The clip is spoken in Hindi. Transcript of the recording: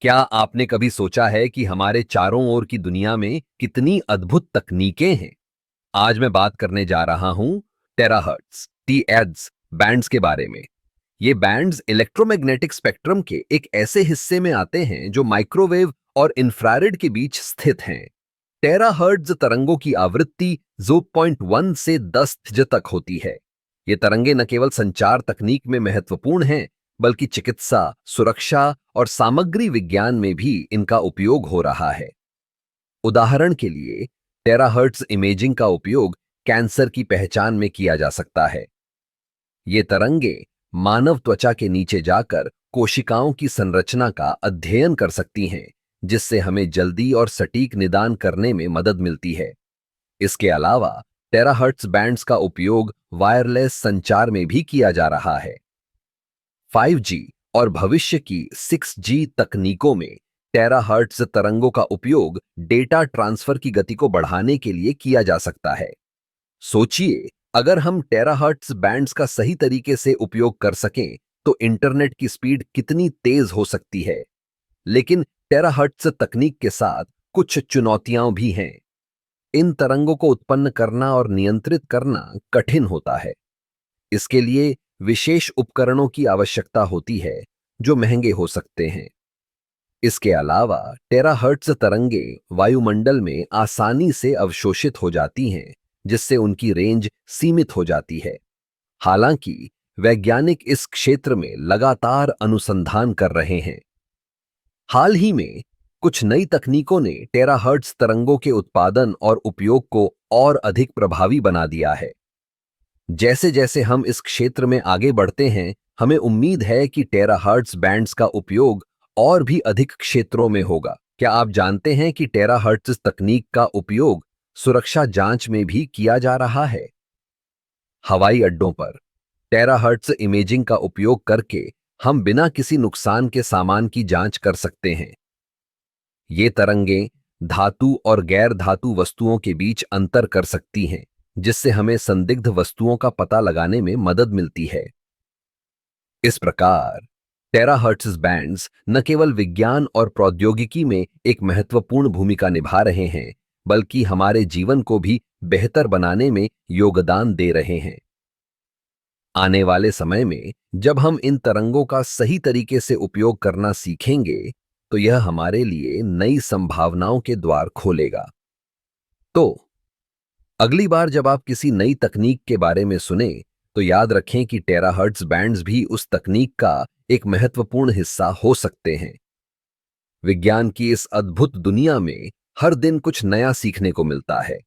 क्या आपने कभी सोचा है कि हमारे चारों ओर की दुनिया में कितनी अद्भुत तकनीकें हैं? आज मैं बात करने जा रहा हूं टेराहर्ट्ज टीएड्स बैंड्स के बारे में। ये बैंड्स इलेक्ट्रोमैग्नेटिक स्पेक्ट्रम के एक ऐसे हिस्से में आते हैं जो माइक्रोवेव और इंफ्रारेड के बीच स्थित हैं। टेराहर्ट्ज तरंगों की आवृत्ति 0.1 से 10 थज तक होती है। ये तरंगे न केवल संचार तकनीक में महत्वपूर्ण हैं, बल्कि चिकित्सा, सुरक्षा और सामग्री विज्ञान में भी इनका उपयोग हो रहा है। उदाहरण के लिए, टेराहर्ट्ज इमेजिंग का उपयोग कैंसर की पहचान में किया जा सकता है। ये तरंगे मानव त्वचा के नीचे जाकर कोशिकाओं की संरचना का अध्ययन कर सकती हैं, जिससे हमें जल्दी और सटीक निदान करने में मदद मिलती है। इसके अलावा टेराहर्ट्ज बैंड्स का उपयोग वायरलेस संचार में भी किया जा रहा है। 5G और भविष्य की 6G तकनीकों में टेराहर्ट्ज तरंगों का उपयोग डेटा ट्रांसफर की गति को बढ़ाने के लिए किया जा सकता है। सोचिए, अगर हम टेराहर्ट्ज बैंड्स का सही तरीके से उपयोग कर सकें तो इंटरनेट की स्पीड कितनी तेज हो सकती है। लेकिन टेराहर्ट्ज तकनीक के साथ कुछ चुनौतियां भी हैं। इन तरंगों को उत्पन्न करना और नियंत्रित करना कठिन होता है। इसके लिए विशेष उपकरणों की आवश्यकता होती है, जो महंगे हो सकते हैं। इसके अलावा टेराहर्ट्ज तरंगे वायुमंडल में आसानी से अवशोषित हो जाती हैं, जिससे उनकी रेंज सीमित हो जाती है। हालांकि वैज्ञानिक इस क्षेत्र में लगातार अनुसंधान कर रहे हैं। हाल ही में कुछ नई तकनीकों ने टेराहर्ट्ज तरंगों के उत्पादन और उपयोग को और अधिक प्रभावी बना दिया है। जैसे जैसे हम इस क्षेत्र में आगे बढ़ते हैं, हमें उम्मीद है कि टेराहर्ट्ज बैंड्स का उपयोग और भी अधिक क्षेत्रों में होगा। क्या आप जानते हैं कि टेराहर्ट्ज तकनीक का उपयोग सुरक्षा जांच में भी किया जा रहा है? हवाई अड्डों पर टेराहर्ट्ज इमेजिंग का उपयोग करके हम बिना किसी नुकसान के सामान की जांच कर सकते हैं। ये तरंगें धातु और गैर धातु वस्तुओं के बीच अंतर कर सकती हैं, जिससे हमें संदिग्ध वस्तुओं का पता लगाने में मदद मिलती है। इस प्रकार टेराहर्ट्ज बैंड्स न केवल विज्ञान और प्रौद्योगिकी में एक महत्वपूर्ण भूमिका निभा रहे हैं, बल्कि हमारे जीवन को भी बेहतर बनाने में योगदान दे रहे हैं। आने वाले समय में जब हम इन तरंगों का सही तरीके से उपयोग करना सीखेंगे, तो यह हमारे लिए नई संभावनाओं के द्वार खोलेगा। तो अगली बार जब आप किसी नई तकनीक के बारे में सुने, तो याद रखें कि टेराहर्ट्ज बैंड्स भी उस तकनीक का एक महत्वपूर्ण हिस्सा हो सकते हैं। विज्ञान की इस अद्भुत दुनिया में हर दिन कुछ नया सीखने को मिलता है।